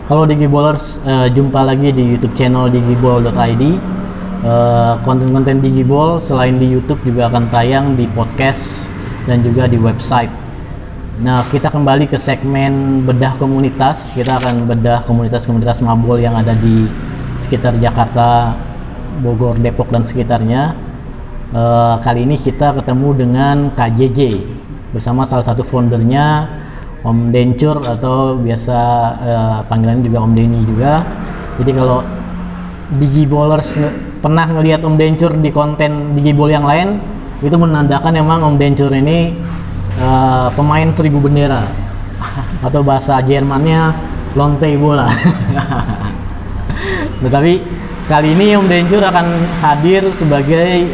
Halo Digiballers, jumpa lagi di YouTube channel digiball.id. Konten-konten Digiball selain di YouTube juga akan tayang di podcast dan juga di website. Nah, kita kembali ke segmen bedah komunitas. Kita akan bedah komunitas-komunitas mabol yang ada di sekitar Jakarta, Bogor, Depok dan sekitarnya. Kali ini kita ketemu dengan KJJ bersama salah satu foundernya, Om Dencur, atau biasa panggilannya juga Om Denny juga. Jadi kalau Digiballers pernah ngelihat Om Dencur di konten Digiball yang lain, itu menandakan emang Om Dencur ini pemain 1000 bendera atau bahasa Jermannya Lonte bola. Tetapi kali ini Om Dencur akan hadir sebagai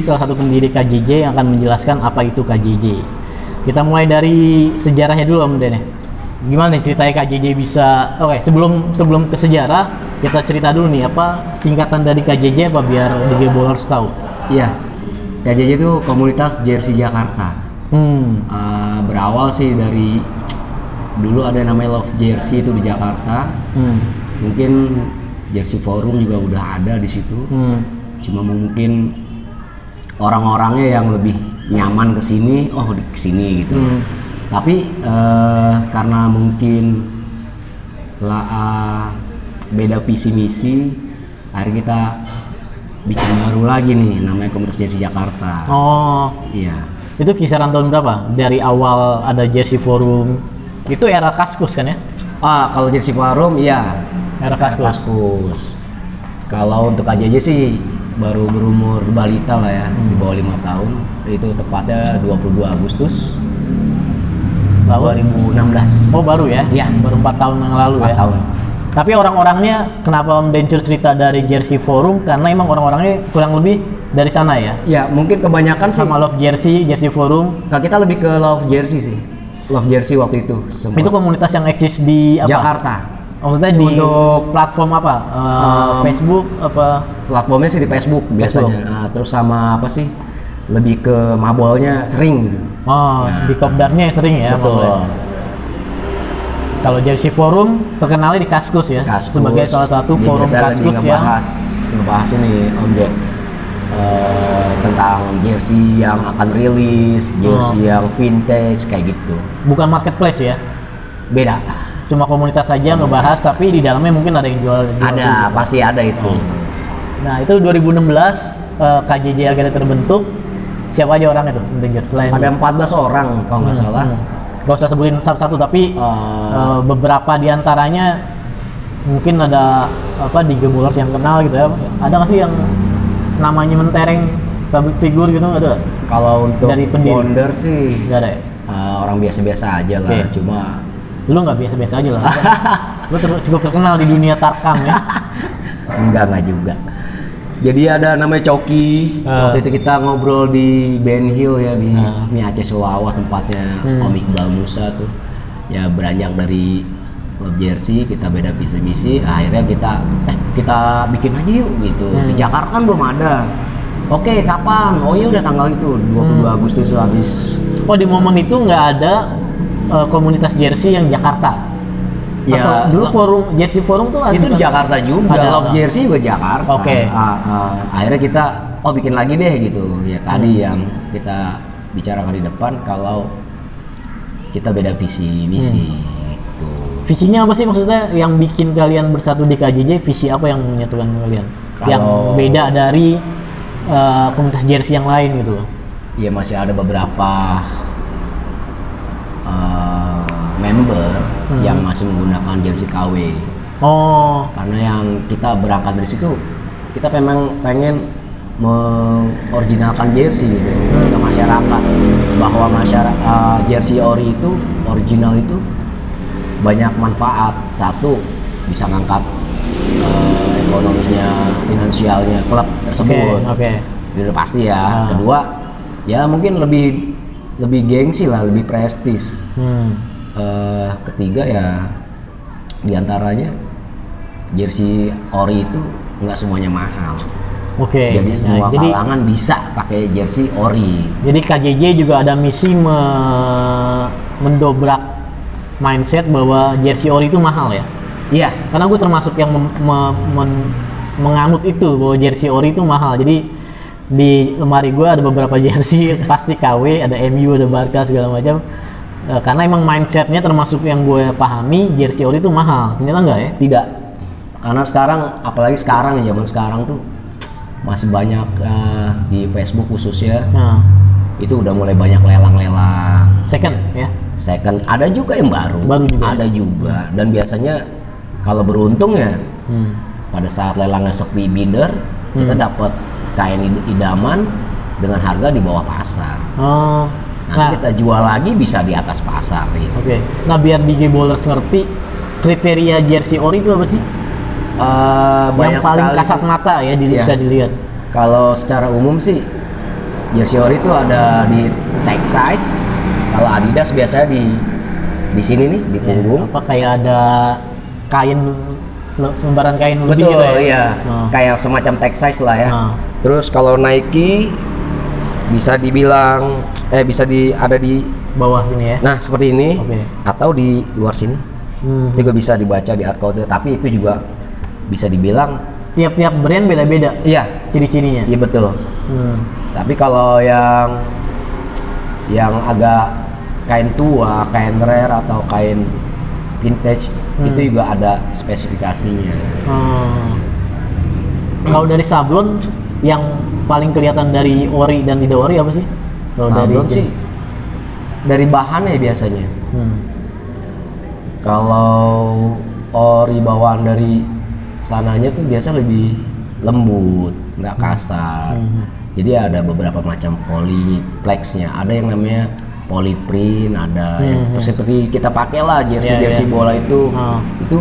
salah satu pendiri KJJ yang akan menjelaskan apa itu KJJ. Kita mulai dari sejarahnya dulu Om Den. Gimana nih ceritanya KJJ bisa? Oke, sebelum ke sejarah, kita cerita dulu nih apa singkatan dari KJJ apa biar Digiballers tahu. Iya, KJJ itu komunitas jersey Jakarta. Berawal sih dari dulu ada namanya Love Jersey itu di Jakarta. Mungkin Jersey Forum juga udah ada di situ. Cuma mungkin orang-orangnya yang lebih nyaman kesini, kesini gitu. Tapi karena mungkin beda visi misi, akhirnya kita bikin baru lagi nih, namanya Komunitas Jersey Jakarta. Oh, iya. Itu kisaran tahun berapa? Dari awal ada Jersey Forum, itu era Kaskus kan ya? Kalau Jersey Forum, iya. Era Kaskus. Kalau untuk AJJ sih baru berumur balita lah ya, di bawah 5 tahun. Itu tepatnya 22 Agustus 2016. Oh, baru ya? Iya. Baru 4 tahun yang lalu 4 ya? tahun. Tapi orang-orangnya, kenapa Om Dencur cerita dari Jersey Forum? Karena emang orang-orangnya kurang lebih dari sana ya? Ya, mungkin kebanyakan sih sama Love Jersey, Jersey Forum. Kita lebih ke Love Jersey sih. Love Jersey waktu itu semua. Itu komunitas yang eksis di apa? Jakarta. Maksudnya di untuk platform apa? Facebook apa? Platformnya sih di Facebook biasanya. Terus sama apa sih? Lebih ke mabolnya sering gitu. Di Kopdarnya sering ya. Betul. Kalau Jersey Forum terkenalnya di Kaskus ya. Kaskus. Sebagai salah satu forum Kaskus yang ngebahas ini objek tentang jersey yang akan rilis, jersey yang vintage kayak gitu. Bukan marketplace ya? Beda. Cuma komunitas saja ngebahas, tapi di dalamnya mungkin ada yang jual ada juga. Pasti ada itu. Nah, itu 2016 KJJ akhirnya terbentuk. Siapa aja orang itu? Selain ada 14 orang kalau nggak salah. Gak usah sebutin satu-satu, tapi beberapa diantaranya mungkin ada Digiballers yang kenal gitu ya. Ada nggak sih yang namanya mentereng, public figure gitu, ada? Kalau untuk dari founder sih nggak ada ya? Orang biasa-biasa aja lah. Cuma lu nggak biasa-biasa aja lah. Lu cukup terkenal di dunia tarkam ya. Enggak juga. Jadi ada namanya Coki. Waktu itu kita ngobrol di Ben Hill ya, di Aceh Sewawah tempatnya Om Iqbal Musa tuh. Ya beranjak dari Love Jersey, kita beda visi misi. Akhirnya kita bikin aja yuk gitu. Di Jakarta kan belum ada. Oke, kapan? Oh iya udah tanggal itu 22 Agustus habis. Oh, di momen itu nggak ada komunitas jersey yang Jakarta. Ya, atau dulu Jersey Forum tuh itu di Jakarta juga, Love Jersey juga Jakarta. Oke. Akhirnya kita bikin lagi deh gitu. Ya tadi yang kita bicarakan di depan, kalau kita beda visi misi gitu. Visinya apa sih maksudnya yang bikin kalian bersatu di KJJ? Visi apa yang menyatukan kalian? Yang beda dari komunitas jersey yang lain gitu? Iya, masih ada beberapa member yang masih menggunakan jersey KW. Karena yang kita berangkat dari situ, kita memang pengen mengoriginalkan jersey gitu ke masyarakat, bahwa jersey ori itu original itu banyak manfaat. Satu, bisa ngangkat ekonominya, finansialnya klub tersebut. Itu pasti ya. Kedua, ya mungkin lebih gengsi lah, lebih prestis. Ketiga ya diantaranya jersey ori itu nggak semuanya mahal. Jadi semua kalangan bisa pakai jersey ori. Jadi KJJ juga ada misi mendobrak mindset bahwa jersey ori itu mahal ya. Iya. Karena gue termasuk yang menganut itu bahwa jersey ori itu mahal. Jadi di lemari gue ada beberapa jersey pasti KW, ada MU, ada Barca segala macam. Karena emang mindsetnya termasuk yang gue pahami jersey ori itu mahal. Ternyata enggak ya? Tidak. Karena sekarang, apalagi sekarang ya, zaman sekarang tuh masih banyak di Facebook khususnya. Nah, itu udah mulai banyak lelang-lelang. second ya. Second, ada juga yang baru. Juga. Ada juga. Dan biasanya kalau beruntung ya, pada saat lelangnya sepi bidder, kita dapat kain idaman dengan harga di bawah pasar. Oh. Nanti kita jual lagi bisa di atas pasar. Gitu. Oke. Nah, biar DJ Bowlers ngerti kriteria jersey ori itu apa sih? Yang paling kasat mata ya bisa dilihat. Kalau secara umum sih jersey ori itu ada di tag size. Kalau Adidas biasanya di sini nih di punggung. Apa kayak ada kain lembaran kain lebih betul, gitu ya? Iya. Kayak semacam tag size lah ya. Terus kalau Nike bisa dibilang ada di bawah sini ya. Nah, seperti ini. Atau di luar sini. Itu juga bisa dibaca di art code, tapi itu juga bisa dibilang tiap-tiap brand beda-beda. Iya, ciri-cirinya. Iya betul. Tapi kalau yang agak kain tua, kain rare atau kain vintage itu juga ada spesifikasinya. Kalau dari sablon yang paling kelihatan dari ori dan tidak ori apa sih? Kalau sablon sih dari bahannya biasanya. Kalau ori bawaan dari sananya tuh biasa lebih lembut, nggak kasar. Jadi ada beberapa macam polyplexnya. Ada yang namanya polyprint, ada yang seperti kita pakai lah jersey bola itu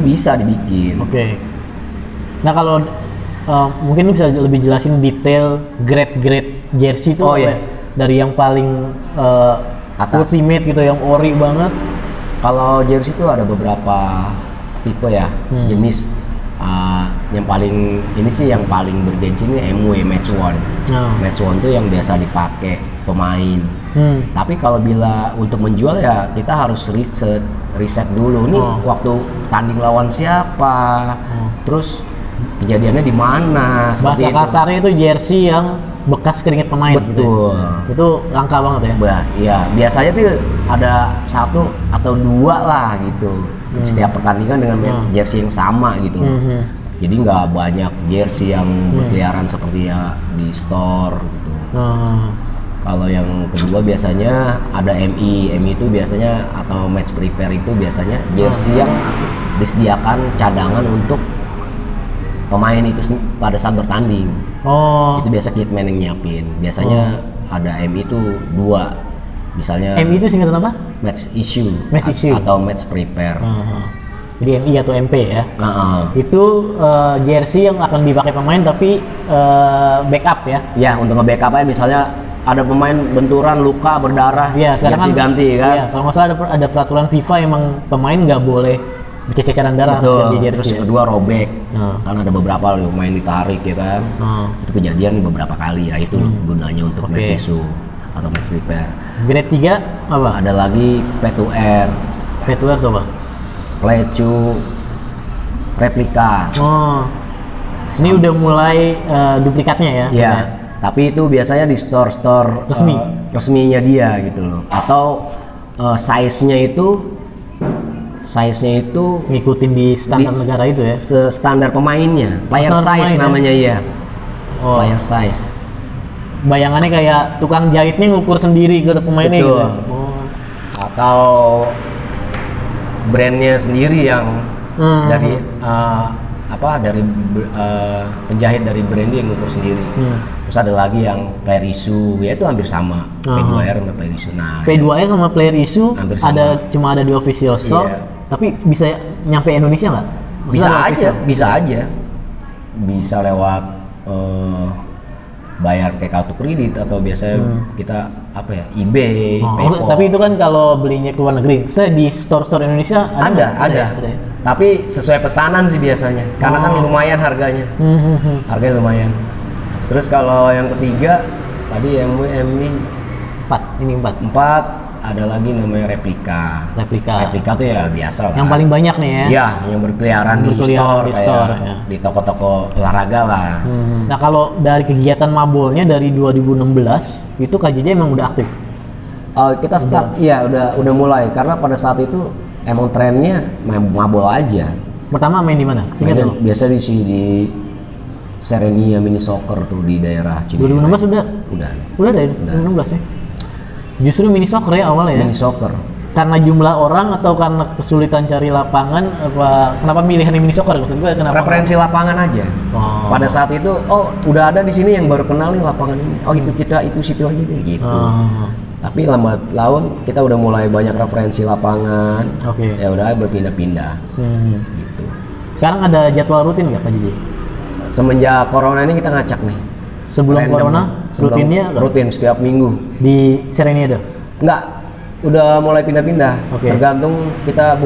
bisa dibikin. Oke. Nah kalau mungkin lu bisa lebih jelasin detail grade jersey itu dari yang paling ultimate gitu, yang ori banget. Kalau jersey itu ada beberapa tipe ya, jenis. Yang paling ini sih yang paling bergensi ini MW Match Worn. Match Worn tuh yang biasa dipakai pemain. Tapi kalau bila untuk menjual ya kita harus riset dulu nih waktu tanding lawan siapa, terus kejadiannya di mana. Bahasa kasarnya itu jersey yang bekas keringet pemain. Betul. Gitu ya? Itu langka banget ya. Iya, biasanya tuh ada 1 atau 2 lah gitu. Setiap pertandingan dengan jersey yang sama gitu. Jadi nggak banyak jersey yang berkeliaran seperti ya di store gitu. Kalau yang kedua biasanya ada MI itu biasanya atau match prepare itu biasanya jersey yang disediakan cadangan untuk pemain itu pada saat bertanding. Itu biasa kitman yang nyiapin. Biasanya ada MI itu 2. Misalnya MI itu singkatan apa? Match issue. Atau match prepare. Jadi MI atau MP ya. Itu jersey yang akan dipakai pemain tapi backup ya. Ya, untuk nge-backup aja misalnya ada pemain benturan, luka, berdarah, jersey ganti kan. Iya, kalau nggak salah ada peraturan FIFA emang pemain nggak boleh berceceran darah. Betul. Terus yang kedua robek. Karena ada beberapa pemain ditarik ya kan. Itu kejadian beberapa kali ya, itu gunanya untuk match issue atau match prepare. Grade 3 apa? Ada lagi P2R. P2R itu apa? Play to replika. Ini udah mulai duplikatnya ya? Iya. Tapi itu biasanya di store-store resminya dia gitu loh. Atau size-nya itu ngikutin di standar negara itu ya? Standar pemainnya. Player size namanya ya. Player size. Bayangannya kayak tukang jahitnya ngukur sendiri ke pemainnya gitu. Atau brandnya sendiri yang dari dari penjahit dari brand yang ngukur sendiri. Terus ada lagi yang player issue, ya itu hampir sama. P2R sama player issue. Nah, P2R sama player issue cuma ada di official store, tapi bisa nyampe Indonesia nggak? Bisa aja. Bisa lewat bayar kayak kartu kredit atau biasanya kita eBay, PayPal. Tapi itu kan kalau belinya ke luar negeri. Saya di store Indonesia ada. Tapi sesuai pesanan sih biasanya, karena kan lumayan harganya. Harganya lumayan. Terus kalau yang ketiga tadi MI 4. 4. ada lagi namanya replika. Replika. Replika tuh ya biasa lah. Yang paling banyak nih ya. Iya, yang berkeliaran di store, di kayak store, ya. di toko-toko olahraga lah. Nah kalau dari kegiatan mabolnya dari 2016 itu KJJ emang udah aktif? Kita start, iya udah mulai karena pada saat itu emang trennya main mabol aja. Pertama main di mana? Mainnya biasa di Serenia Mini Soccer tuh di daerah Cibiru. 2016 udah? Udah dari 2016 ya? Justru mini soccer ya awalnya ya? Mini soccer. Karena jumlah orang atau karena kesulitan cari lapangan, kenapa pilihan mini soccer? Maksud gue kenapa? Referensi lapangan aja. Pada saat itu, udah ada di sini yang baru kenal nih lapangan ini. Oh itu situ aja deh gitu. Tapi lambat laun kita udah mulai banyak referensi lapangan. Ya udah berpindah-pindah. Gitu. Sekarang ada jadwal rutin nggak Pak Jiji? Semenjak corona ini kita ngacak nih. Sebelum corona, rutinnya rutin setiap minggu di Serenia ada? Enggak, udah mulai pindah-pindah. Tergantung kita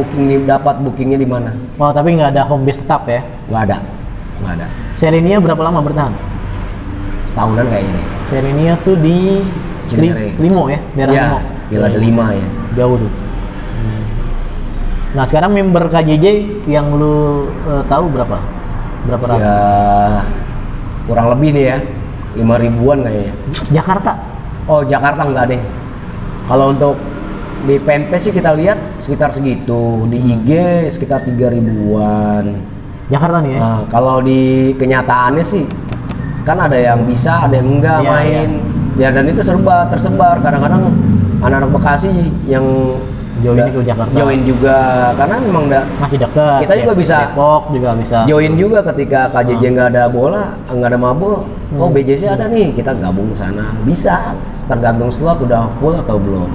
dapat bookingnya di mana. Oh, tapi nggak ada home base tetap ya? Nggak ada. Serenia berapa lama bertahan? Setahunan kayak ini. Serenia tuh di Limo ya, daerah Limo. Villa Delima ya. Jauh tuh. Nah sekarang member KJJ yang lu tahu berapa? Berapa orang? Ya kurang lebih nih ya. 5.000-an kayaknya. Jakarta? Oh Jakarta nggak deh. Kalau untuk di fanpage sih kita lihat sekitar segitu, di IG sekitar 3.000-an. Jakarta nih ya? Nah, kalau di kenyataannya sih kan ada yang bisa, ada yang enggak main. Ya dan itu tersebar. Kadang-kadang anak-anak Bekasi yang join juga karena memang masih dekat. Kita juga bisa Depok juga bisa join juga ketika KJJ nggak ada bola, nggak ada mabul. Oh BJC ada nih, kita gabung ke sana. Bisa, tergantung slot udah full atau belum.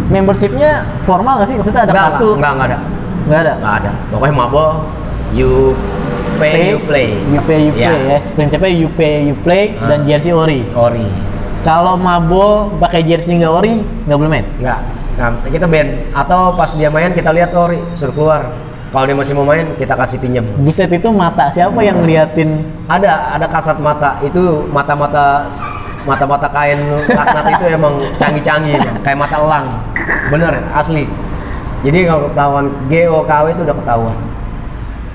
Membershipnya formal nggak sih? Maksudnya ada kartu? Nggak ada. Pokoknya mabul, you pay, you play. You pay ya. Prinsipnya you pay, you play dan jersey ori. Kalau mabul pakai jersey nggak ori, nggak boleh main? Nggak. Nah, kita ban atau pas dia main kita lihat ori suruh keluar. Kalau dia masih mau main kita kasih pinjam. Buset, itu mata siapa yang ngeliatin? Ada kasat mata itu mata kain laknat itu emang canggih-canggih kayak mata elang. Bener asli. Jadi kalau ketahuan GOKW itu udah ketahuan.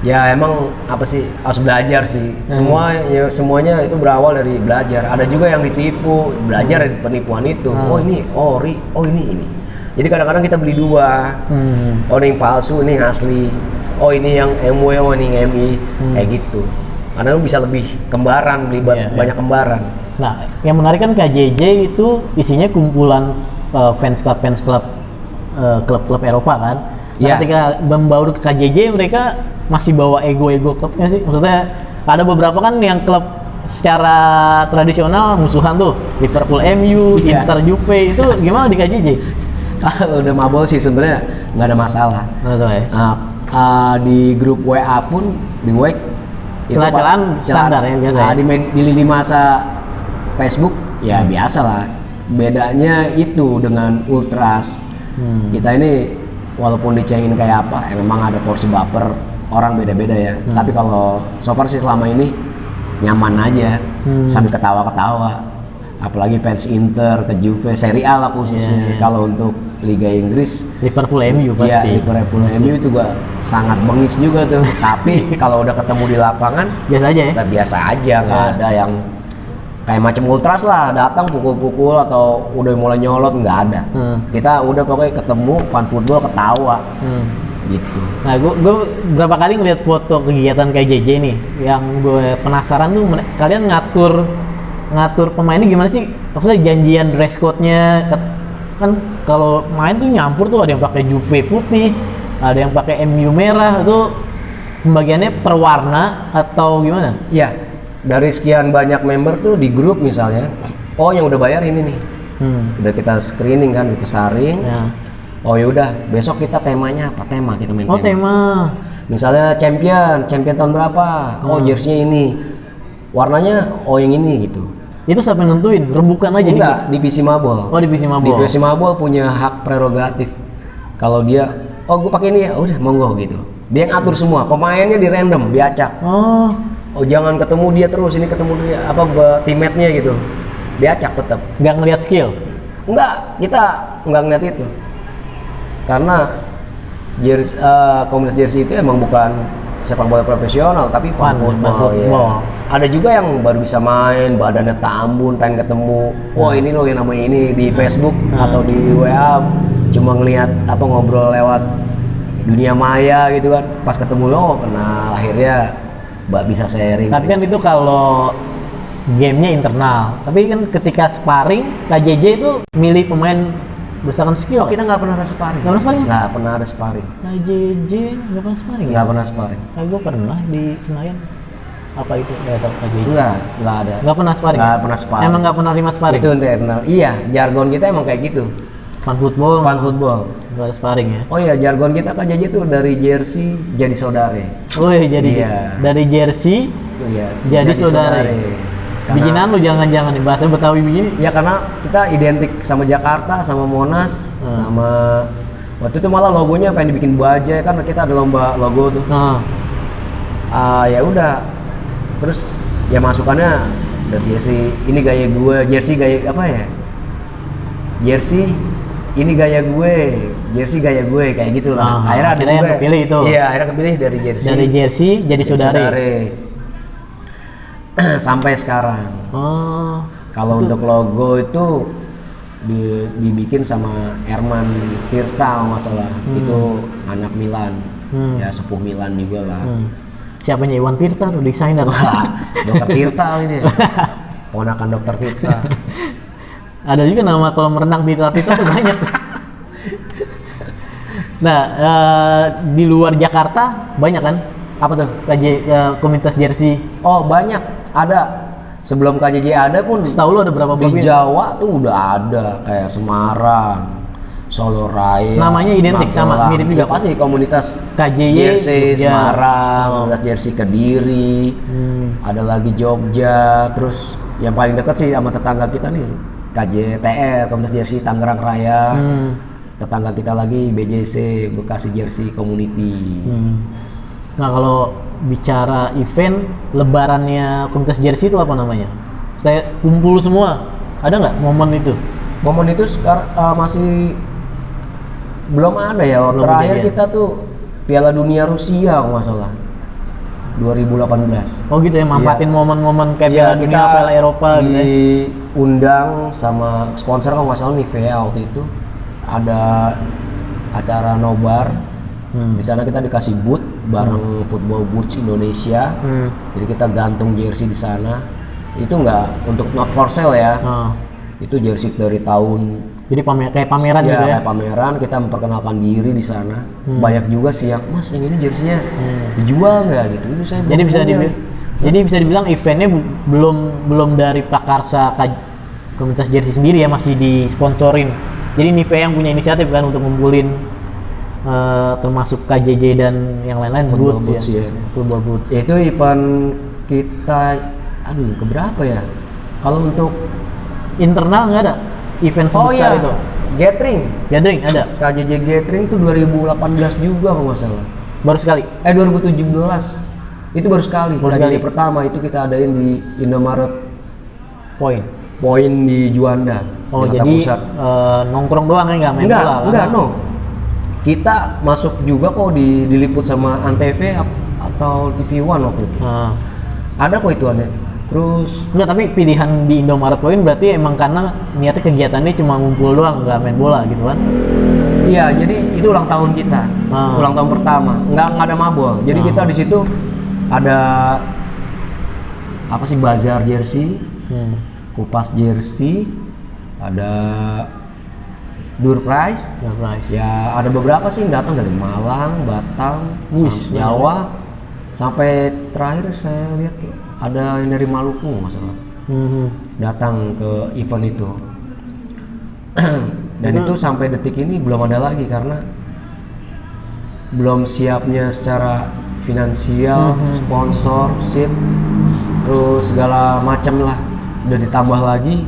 Ya emang apa sih harus belajar sih. Semuanya itu berawal dari belajar. Ada juga yang ditipu, belajar dari penipuan itu. Oh ini ori, oh ini. Jadi kadang-kadang kita beli dua, oh ini yang palsu, ini yang asli, oh ini yang MW, oh ini yang MI, kayak gitu. Karena bisa lebih kembaran, banyak kembaran. Nah, yang menarik kan KJJ itu isinya kumpulan fans club klub-klub Eropa kan. Nah, ketika membaur ke KJJ mereka masih bawa ego klubnya sih. Maksudnya ada beberapa kan yang klub secara tradisional musuhan tuh, Liverpool MU, Inter Juve, itu gimana di KJJ? Kalau udah mabol sih sebenarnya nggak ada masalah. Di grup WA pun di WEC itu celah-celahan standar ya biasa. Di lini masa Facebook ya biasa lah. Bedanya itu dengan ultras. Kita ini walaupun dicengin kayak apa, memang ada porsi baper. Orang beda-beda ya. Tapi kalau so far sih selama ini nyaman aja, sambil ketawa-ketawa. Apalagi fans Inter ke Juve, Serie A lah khususnya. Kalau untuk Liga Inggris, Liverpool MU pasti. Iya, Liverpool MU juga sangat bengis juga tuh. Tapi kalau udah ketemu di lapangan, biasa aja ya. Biasa aja, nggak ada yang kayak macam ultras lah, datang pukul-pukul atau udah mulai nyolot, nggak ada. Kita udah pokoknya ketemu fan football ketawa. Gitu. Nah, gue berapa kali ngeliat foto kegiatan kayak JJ nih, yang gue penasaran tuh kalian ngatur pemainnya gimana sih? Maksudnya janjian dress code-nya kan kalau main tuh nyampur tuh, ada yang pakai Juve putih, ada yang pakai MU merah, itu pembagiannya per warna atau gimana? Iya, dari sekian banyak member tuh di grup misalnya, oh yang udah bayar ini nih, udah kita screening kan, kita saring. Oh yaudah, besok kita temanya apa? Tema kita main. Tema. Misalnya champion tahun berapa? Oh jersey ini, warnanya yang ini gitu. Itu siapa yang nentuin? Rembukan aja? Enggak, divisi mabol. Oh, divisi mabol. Divisi mabol punya hak prerogatif. Kalau dia, gue pakai ini ya, udah monggo gitu. Dia yang atur semua, pemainnya di random, diacak. Oh jangan ketemu dia terus, ini ketemu dia teammate-nya gitu. Diacak tetap. Nggak ngelihat skill? Enggak, kita enggak ngeliat itu. Karena komunitas jersey itu emang bukan sepak bola profesional, tapi fun football. Ya. Ada juga yang baru bisa main, badannya tambun, pengen ketemu. Wah ini loh yang namanya ini di Facebook atau di WA, cuma ngelihat ngobrol lewat dunia maya gitu kan. Pas ketemu lo, kenal, akhirnya bisa sharing. Tapi kan itu kalau gamenya internal. Tapi kan ketika sparring, KJJ itu milih pemain berdasarkan skill. Oh, kita nggak pernah ada sparring. Nggak pernah sparring? Nggak pernah ada sparring. KJJ nggak pernah sparring? Nggak pernah sparring. Gue pernah di Senayan. Apa itu? Nggak tahu KJJ. Nggak ada. Nggak pernah sparring? Nggak pernah sparring. Emang nggak pernah 5 sparring? Itu internal. Iya, jargon kita emang kayak gitu. Fun football. Fun football. Nggak ada sparring ya? Oh iya, jargon kita KJJ tuh dari jersey jadi saudara. Oh jadi iya. Dari jersey iya, jadi saudara. Bikinan lu jangan-jangan nih bahasa Betawi begini. Ya karena kita identik sama Jakarta, sama Monas, sama waktu itu malah logonya pengen dibikin baja kan kita ada lomba logo tuh. Ya udah. Terus ya masukannya dari jersey ini gaya gue, jersey gaya apa ya? Jersey ini gaya gue, jersey gaya gue kayak gitu lah. Akhirnya ada yang kepilih itu. Iya, akhirnya kepilih dari jersey. Dari jersey jadi saudara. Sampai sekarang. Kalau untuk logo itu dibikin sama Herman Tirta masalah. Itu anak Milan. Ya sepuh Milan juga lah. Siapanya Iwan Tirta tuh desainer. Dokter Tirta ini. Ponakan Dokter Tirta. Ada juga nama kolam renang Tirta tuh banyak. Nah, di luar Jakarta banyak kan? Apa tuh? Komunitas jersey. Oh, banyak. Ada. Sebelum KJJ ada pun setahu lu ada berapa di Jawa tuh udah ada kayak Semarang, Solo Raya. Namanya identik sama mirip juga. Ya, pasti komunitas KJJ jersey Semarang, komunitas jersey Kediri. Ada lagi Jogja, terus yang paling dekat sih sama tetangga kita nih KJTR, komunitas jersey Tangerang Raya. Tetangga kita lagi BJC, Bekasi Jersey Community. Nah kalau bicara event lebarannya komunitas jersey itu apa namanya? Saya kumpul semua, ada nggak momen itu? Momen itu sekarang masih belum ada ya. Terakhir kita tuh Piala Dunia Rusia kalau nggak salah 2018. Oh gitu ya, manfaatin momen-momen kayak Piala Dunia, Piala Eropa gitu ya? Diundang sama sponsor kalau nggak salah Nivea waktu itu, ada acara nobar. Di sana kita dikasih booth bareng Football Boots Indonesia. Jadi kita gantung jersey di sana. Itu nggak untuk not for sale ya. Itu jersey dari tahun. Jadi kayak pameran gitu ya? Kayak pameran, kita memperkenalkan diri di sana. Banyak juga sih yang, Mas yang ini jersey-nya dijual nggak gitu. Itu saya jadi bisa dibilang eventnya belum dari prakarsa komunitas jersey sendiri ya, masih disponsorin. Jadi Nivea yang punya inisiatif kan untuk ngumpulin termasuk KJJ dan yang lain-lain Football Boots ya. Football Boots. Itu event kita, keberapa ya? Kalau untuk internal nggak ada event sebesar itu? Gathering ada. KJJ Gathering tuh 2018 juga kalau nggak salah. Baru sekali? 2017. Itu baru sekali. KJJ pertama itu kita adain di Indomaret Point di Juanda. Oh jadi nongkrong doang ya, nggak main bola? Enggak, no. Kita masuk juga kok diliput sama Antv atau TV One waktu itu. Ada kok itu ada. Terus enggak, tapi pilihan di Indomaret Point berarti emang karena niatnya kegiatannya cuma ngumpul doang, nggak main bola gitu kan? Iya, jadi itu ulang tahun kita. Ulang tahun pertama. Nggak ada mabol. Jadi kita di situ ada apa sih, bazar jersey, kupas jersey, ada door prize. Ya ada beberapa sih yang datang dari Malang, Batam, Jawa, sampai terakhir saya lihat ada yang dari Maluku masalah. Datang ke event itu. Dan itu sampai detik ini belum ada lagi karena belum siapnya secara finansial, sponsorship, terus segala macam lah. Udah ditambah lagi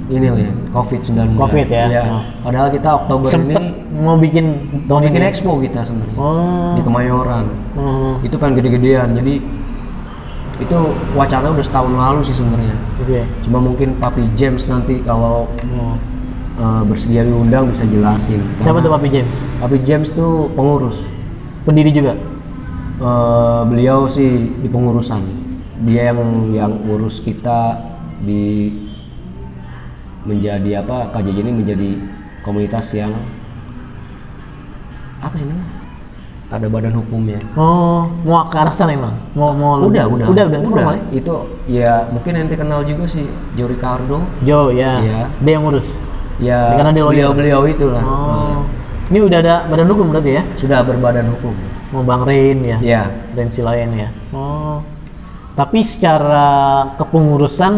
ini loh ya, COVID-19. COVID ya. Padahal kita Oktober sempet ini mau bikin expo kita sebenarnya di Kemayoran. Itu pengen gede-gedean. Jadi Itu wacana udah setahun lalu sih sebenarnya. Oke. Cuma mungkin Papi James nanti kalau bersedia diundang bisa jelasin. Siapa tuh Papi James? Papi James tuh pengurus. Pendiri juga? Beliau sih di pengurusan. Dia yang urus kita di menjadi apa, KJJ ini menjadi komunitas yang apa sih namanya? Ada badan hukumnya. Oh, mau ke arah sana emang? Mau Udah. formal ya? Itu ya mungkin ente kenal juga sih Joe Ricardo. Jo, ya. Iya. Dia yang ngurus. Ya, Karena dia lawyer. beliau itulah. Oh. Ini udah ada badan hukum berarti ya? Sudah berbadan hukum. Mau Bang Rain ya? Iya. Dan si lain ya. Oh. Tapi secara kepengurusan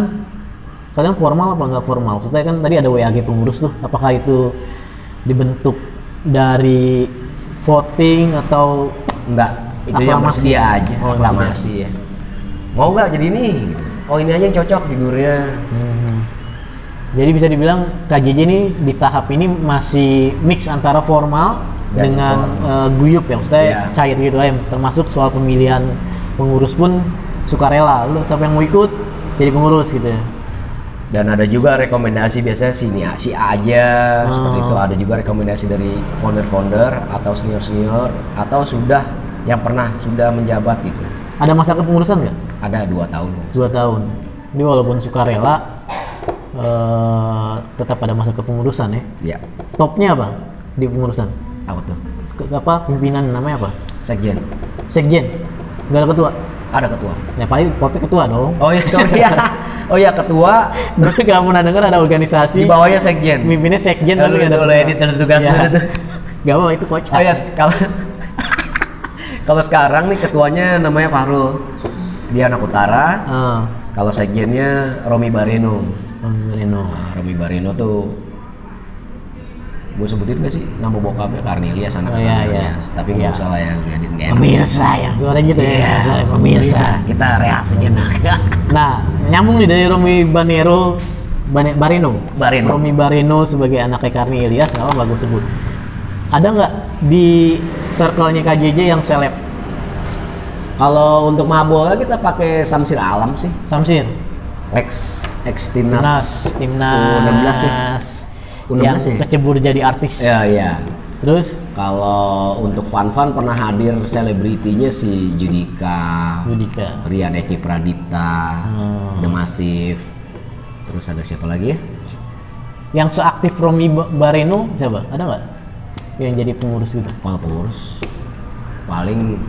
kalian formal apa nggak formal? Maksudnya kan tadi ada WAG pengurus tuh. Apakah itu dibentuk dari voting atau Enggak, itu yang aklamasi? bersedia aja, Oh, aklamasi ya. Mau nggak jadi ini? Gitu. Oh ini aja yang cocok figurnya. Jadi bisa dibilang KJJ ini di tahap ini masih mix antara formal Dan dengan informal. guyup ya, maksudnya Iya. cair gitu ya. Termasuk soal pemilihan pengurus pun sukarela. Lu siapa yang mau ikut jadi pengurus gitu ya. Dan ada juga rekomendasi biasanya si A aja seperti itu. Ada juga rekomendasi dari founder-founder atau senior-senior atau yang sudah menjabat gitu. Ada masa kepengurusan nggak? Ada 2 tahun. 2 tahun. Ini walaupun sukarela tetap ada masa kepengurusan ya. Ya. Topnya apa di pengurusan? Apa tuh? Apa pimpinan namanya apa? Sekjen. Sekjen. Nggak ada ketua. Ada ketua. Ya paling Popi ketua dong. Oh iya, sorry ya. Oh iya, ketua. Terus kamu pernah dengar ada organisasi Di bawahnya sekjen. mimpinnya sekjen Lalu nggak ada itu ketua. edit ada tugasnya Ya. itu. Gak apa itu kocak. Oh ya, kalau kalau sekarang nih ketuanya namanya Fahrul. Dia anak utara. Ah, Kalau sekjennya Romi Bareno. Reno. Nah, Romi Bareno tuh gue sebutin gak sih nama bokapnya Karnelias anak Oh, iya, Karnelias. iya. Tapi Iya. nggak usah lah yang ngedit nggak enak. Pemirsa ya, suara gitu Iya, ya. bisa. Pemirsa. Kita rehat sejenak. Nah, nyambung nih dari Romi Bareno. Bareno. Romi Bareno sebagai anaknya Karni Ilyas, nggak apa-apa gue sebut. Ada nggak di circle-nya KJJ yang seleb? Kalau untuk mabok kita pakai Samsir Alam sih. Samsir, Ex timnas Timnas, U16 ya. U16 yang ya? kecebur jadi artis. Ya, iya. Terus Kalau untuk Fun pernah hadir selebritinya si Judika, Rian Eki Pradipta, The Massive. Terus ada siapa lagi ya? yang seaktif Romi Bareno siapa? Ada nggak yang jadi pengurus gitu? Kalau pengurus paling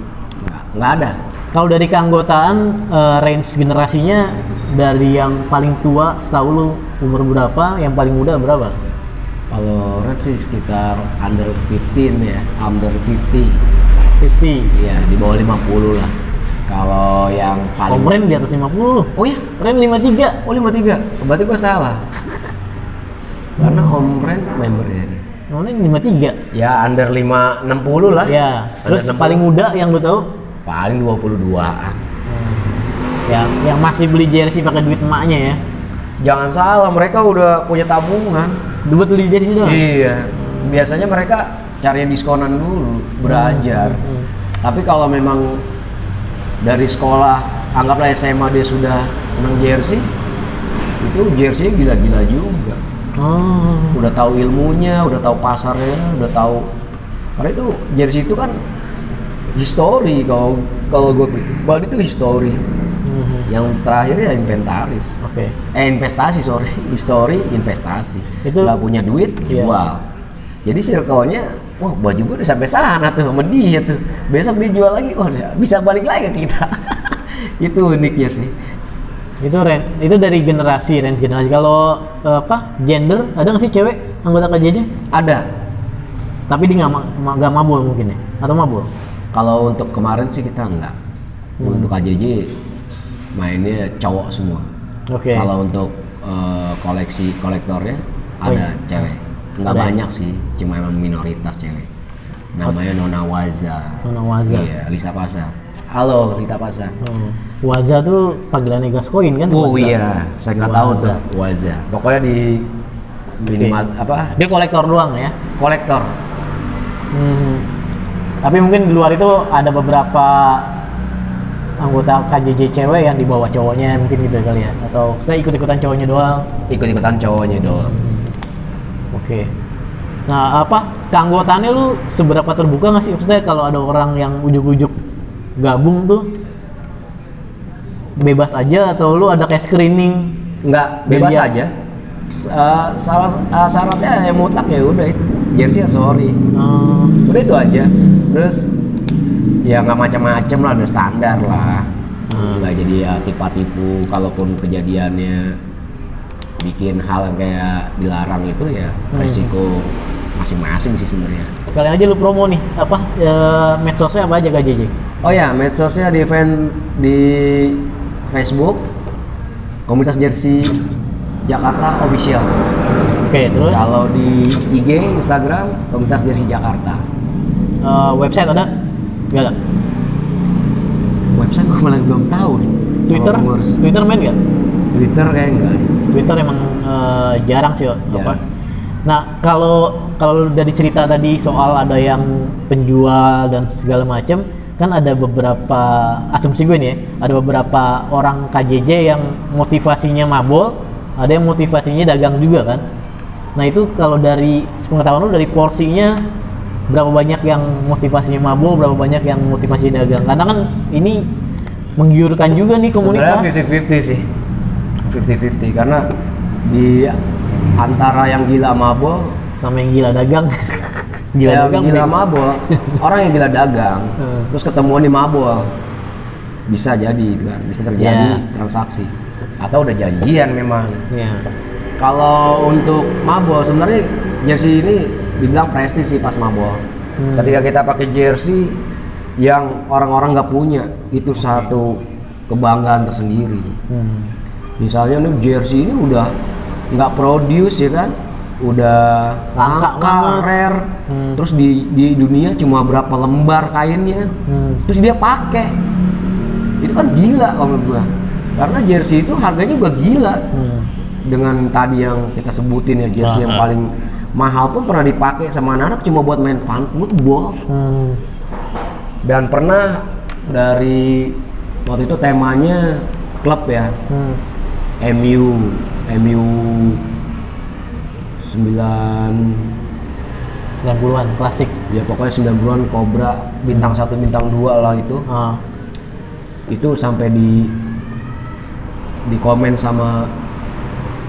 nggak ada. Kalau dari keanggotaan range generasinya dari yang paling tua setahu lu umur berapa, yang paling muda berapa? Kalau Red sih sekitar under 15 ya, under 50. 50. Ya, di bawah 50 lah. Kalau yang paling Om Ren di atas 50. Oh ya, Ren 53. oh 53. Berarti gua salah. Karena Om Ren membernya dia. Om Ren 53. Ya, under 560 lah. Ya. Terus Under 60. paling muda yang lu tahu? Paling 22-an. Yang masih beli jersey pakai duit emaknya ya. Jangan salah, mereka udah punya tabungan. Buat beli jersey doang. Iya. Biasanya mereka cari yang diskonan dulu, belajar. Tapi kalau memang dari sekolah, anggaplah SMA dia sudah senang jersey, itu jersey gila-gila juga. Oh. Udah tahu ilmunya, udah tahu pasarnya, udah tahu. Karena itu jersey itu kan history, kalau gue pribadi itu history. Yang terakhir ya inventaris. Oke. Investasi, sorry. History, investasi. Itu- nggak punya duit, Iya. jual. Jadi circle-nya, wah baju gue udah sampai sana tuh sama dia tuh. Besok dia jual lagi, wah dia bisa balik lagi ke kita. Itu uniknya sih. Itu dari range generasi. Kalau gender ada nggak sih cewek anggota KJJ? Ada. Tapi dia nggak mabul mungkin ya? Atau mabul? Kalau untuk kemarin sih kita enggak. Untuk KJJ mainnya cowok semua. Oke. Kalau untuk kolektornya ada cewek. Nggak Ada. banyak sih, cuma emang minoritas cewek. Namanya Nona Waza. Nona Waza. Iya, Lisa Pasa. Halo, Lita Pasa. Waza tuh panggilannya Gascoigne kan? Oh Waza. iya, saya nggak tahu Waza. tuh Waza. Pokoknya di minimal Dia kolektor doang ya? kolektor. Tapi mungkin di luar itu ada beberapa anggota KJJ cewek yang dibawa cowoknya mungkin gitu kali ya, atau saya ikut-ikutan cowoknya doang? Ikut-ikutan cowoknya doang. Oke. Nah, keanggotaannya lu seberapa terbuka nggak sih? Maksudnya kalau ada orang yang ujuk-ujuk gabung tuh bebas aja atau lu ada kayak screening? Nggak, bebas aja. Syaratnya yang mutlak ya udah itu jersey sorry. Udah itu aja. Terus ya nggak macam-macam lah, udah standar lah. Nggak jadi ya tipu-tipu. Kalaupun kejadiannya bikin hal yang kayak dilarang itu ya resiko masing-masing sih sebenarnya. Kalian aja lu promo nih medsosnya apa aja KJJ? Oh ya, medsosnya di Facebook Komunitas Jersey Jakarta Official. Oke, terus? Kalau di IG, Instagram Komunitas Jersey Jakarta. Website ada? Nggak ada? Website gue malah belum tahu. Twitter main nggak? Twitter kayak enggak. Twitter emang jarang sih. Apa? Nah, kalau udah dicerita tadi soal ada yang penjual dan segala macam, kan ada beberapa asumsi gue nih ya, ada beberapa orang KJJ yang motivasinya mabol, ada yang motivasinya dagang juga kan. Nah itu kalau dari pengetahuan lu dari porsinya berapa banyak yang motivasinya mabol, berapa banyak yang motivasi dagang? Karena kan ini menggiurkan juga nih komunitas. Sebenarnya 50-50 sih, 50-50 karena di antara yang gila mabol sama yang gila dagang. Gila mabol, orang yang gila dagang, terus ketemuan di mabol, bisa jadi kan, bisa terjadi transaksi, atau udah janjian memang. Kalau untuk mabol sebenarnya jersey ini dibilang prestis sih pas mabol. Ketika kita pakai jersey yang orang-orang nggak punya, itu satu kebanggaan tersendiri. Misalnya nih jersey ini udah nggak produce ya kan, udah langka, rare, terus di dunia cuma berapa lembar kainnya, terus dia pakai, itu kan gila kalau menurut gua, karena jersey itu harganya juga gila. Dengan tadi yang kita sebutin ya, jersey yang paling mahal pun pernah dipakai sama anak-anak cuma buat main fun football. Dan pernah dari waktu itu temanya klub ya, MU 90-an klasik. Ya pokoknya 90-an Cobra bintang 1 bintang 2 lah itu. Itu sampai di komen sama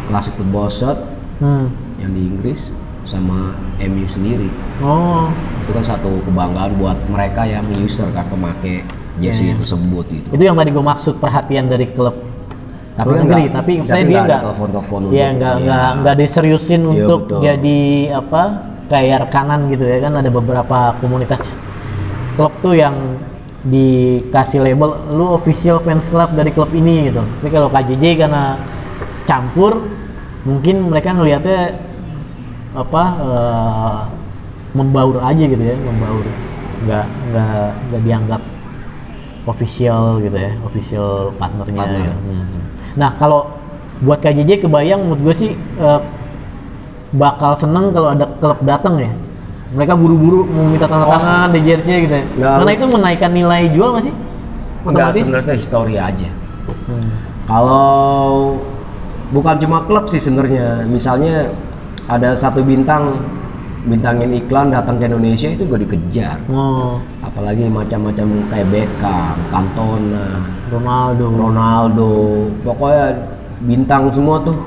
Classic Football Shot yang di Inggris sama MU sendiri. Itu kan satu kebanggaan buat mereka yang user kan pemakai jersey tersebut gitu. Itu yang tadi gue maksud, perhatian dari klub. Tapi saya dia nggak telepon-telepon nggak diseriusin untuk betul. Jadi apa kayak rekanan gitu ya kan. Ada beberapa komunitas klub tuh yang dikasih label lu official fans club dari klub ini gitu. Tapi kalau KJJ karena campur, mungkin mereka ngelihatnya membaur aja gitu ya, membaur, nggak dianggap official gitu ya, official partnernya. Gitu. Nah kalau buat KJJ kebayang menurut gue sih bakal seneng kalau ada klub datang ya, mereka buru-buru mau minta tanda tangan di jersey gitu ya. Karena itu menaikkan nilai jual nggak sih? Enggak, sebenarnya histori aja. Kalau bukan cuma klub sih sebenarnya, misalnya ada satu bintangin iklan datang ke Indonesia itu juga dikejar. Apalagi macam-macam kayak Beckham, Cantona, Ronaldo, pokoknya bintang semua tuh.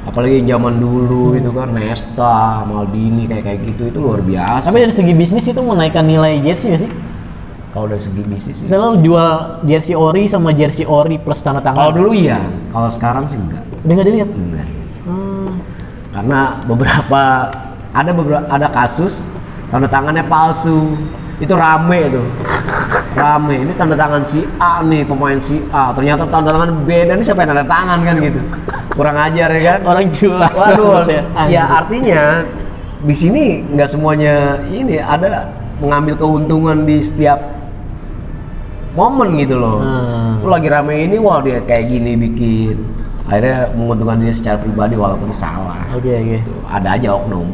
Apalagi zaman dulu itu kan Nesta, Maldini kayak gitu, itu luar biasa. Tapi dari segi bisnis itu menaikkan nilai jersey nggak sih? Kalau dari segi bisnis sih. Selalu jual jersey ori sama jersey ori plus tanda tangan. Kalau dulu iya, kalau sekarang sih enggak. Udah nggak dilihat? Enggak. Karena ada kasus tanda tangannya palsu, itu rame itu. Ini tanda tangan si A nih, pemain si A, ternyata tanda tangan beda, nih siapa yang tanda tangan kan gitu. Kurang ajar ya kan? Orang jelas. Waduh, ya artinya di sini nggak semuanya ini ada mengambil keuntungan di setiap momen gitu loh. Lu lagi rame ini, wah dia kayak gini bikin, akhirnya menguntungkan dia secara pribadi walaupun salah. Oke. Ada aja oknum.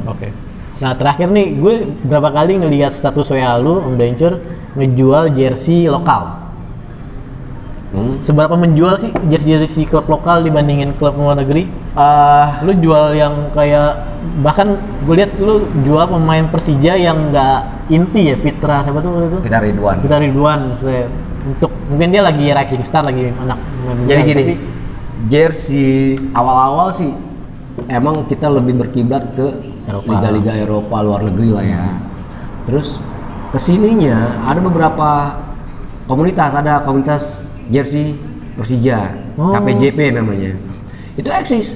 Nah terakhir nih, gue berapa kali ngelihat status WA lu, Om Dencur ngejual jersey lokal. Seberapa menjual sih jersey klub lokal dibandingin klub luar negeri? Lu jual yang kayak, bahkan gue lihat lu jual pemain Persija yang nggak inti ya, Fitra siapa tuh itu? Kita Ridwan. Maksudnya, untuk mungkin dia lagi rising star, lagi anak. Jadi gini, jersey awal-awal sih emang kita lebih berkiblat ke liga-liga Eropa luar negeri lah ya. Terus kesininya ada beberapa komunitas, ada komunitas jersey Persija, KPJP namanya. Itu eksis.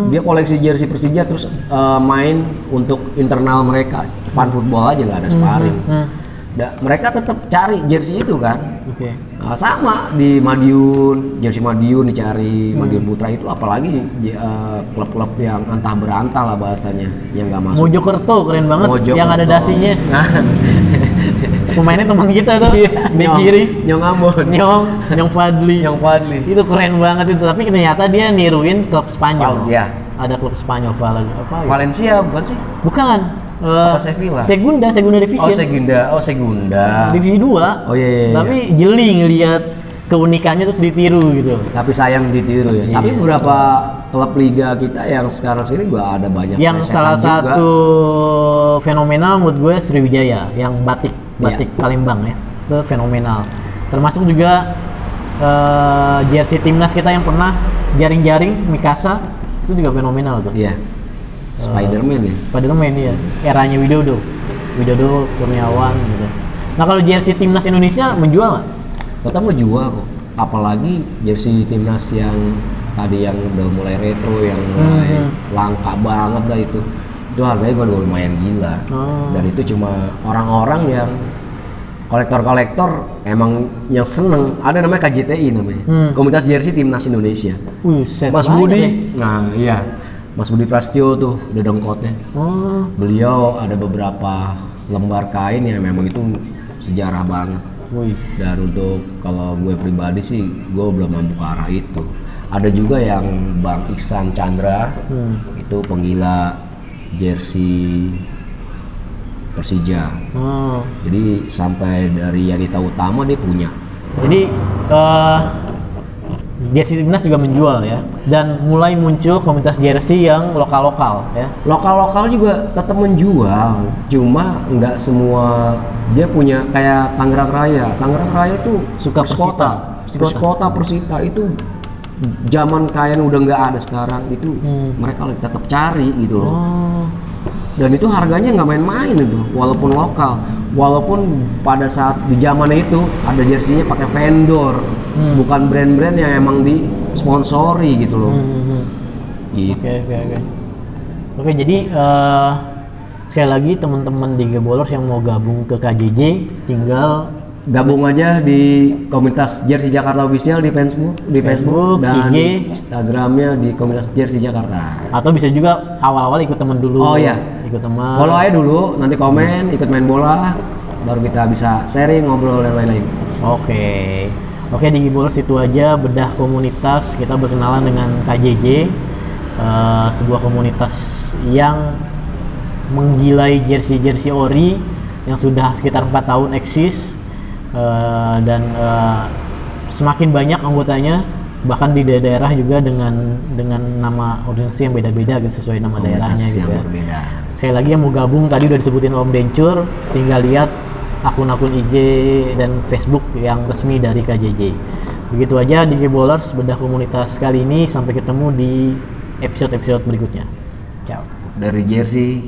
Dia koleksi jersey Persija terus main untuk internal mereka, fun football aja, nggak ada sparring. Mereka tetap cari jersey itu kan. Nah, sama di Madiun, jersey Madiun dicari, Madiun Putra itu, apalagi klub-klub yang antah berantah lah bahasanya, yang nggak masuk. Mojokerto keren banget, Mojokerto. yang ada dasinya. Pemainnya teman kita tuh, di kiri. Nyong Fadli. Itu keren banget itu, tapi ternyata dia niruin klub Spanyol. Ada klub Spanyol apa? Valencia bukan sih? Bukan. Apa Sevilla? Segunda Division. Segunda. Divisi 2. Oh iya. Tapi jeli ngelihat keunikannya terus ditiru gitu. Tapi sayang ditiru ya. Tapi beberapa klub liga kita yang sekarang sini gua ada banyak yang salah satu fenomenal menurut gue Sriwijaya yang batik Palembang ya. Itu fenomenal. Termasuk juga jersey timnas kita yang pernah jaring-jaring Mikasa itu juga fenomenal tuh. Iya. Spiderman ya, eranya Widodo, Kurniawan gitu. Nah kalau jersey timnas Indonesia menjual nggak? Tetap menjual kok, apalagi jersey timnas yang tadi yang udah mulai retro, yang mulai langka banget lah itu harganya udah lumayan gila. Dan itu cuma orang-orang yang kolektor emang yang seneng. Ada namanya KJTI namanya, Komunitas Jersey Timnas Indonesia. Mas Budi, Mas Budi Prasetyo tuh dedengkotnya. Beliau ada beberapa lembar kain yang memang itu sejarah banget. Dan untuk kalau gue pribadi sih, gue belum mampu ke arah itu. Ada juga yang Bang Iksan Chandra, itu penggila jersey Persija. Jadi sampai dari Yanita Utama dia punya. Jadi jersey timnas juga menjual ya, dan mulai muncul komunitas jersey yang lokal ya. Lokal juga tetap menjual, cuma nggak semua. Dia punya kayak Tangerang Raya itu suka Persita itu zaman kain udah nggak ada sekarang, itu mereka tetap cari gitu loh. Dan itu harganya nggak main-main itu, walaupun lokal. Walaupun pada saat di zaman itu ada jersinya pakai vendor, bukan brand-brand yang emang disponsori gitu loh. Gitu. Oke, jadi sekali lagi teman-teman di Gebolers yang mau gabung ke KJJ tinggal gabung aja di komunitas Jersey Jakarta Official di Facebook dan IG, Instagramnya di komunitas Jersey Jakarta. Atau bisa juga awal-awal ikut teman dulu. Ikut teman. Follow aja dulu, nanti komen, ikut main bola, baru kita bisa sharing, ngobrol dan lain-lain. Oke, di Gebolers itu aja bedah komunitas. Kita berkenalan dengan KJJ, sebuah komunitas yang menggilai jersey ori yang sudah sekitar 4 tahun eksis. Dan semakin banyak anggotanya, bahkan di daerah juga dengan nama organisasi yang beda-beda gitu, sesuai nama daerahnya gitu ya. Berbeda. Sekali lagi yang mau gabung tadi udah disebutin Om Dencur, tinggal lihat akun-akun IG dan Facebook yang resmi dari KJJ. Begitu aja di Gebolers bedah komunitas kali ini, sampai ketemu di episode-episode berikutnya. Ciao. Dari jersey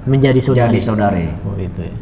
menjadi saudari. Jadi saudari. Oh itu ya.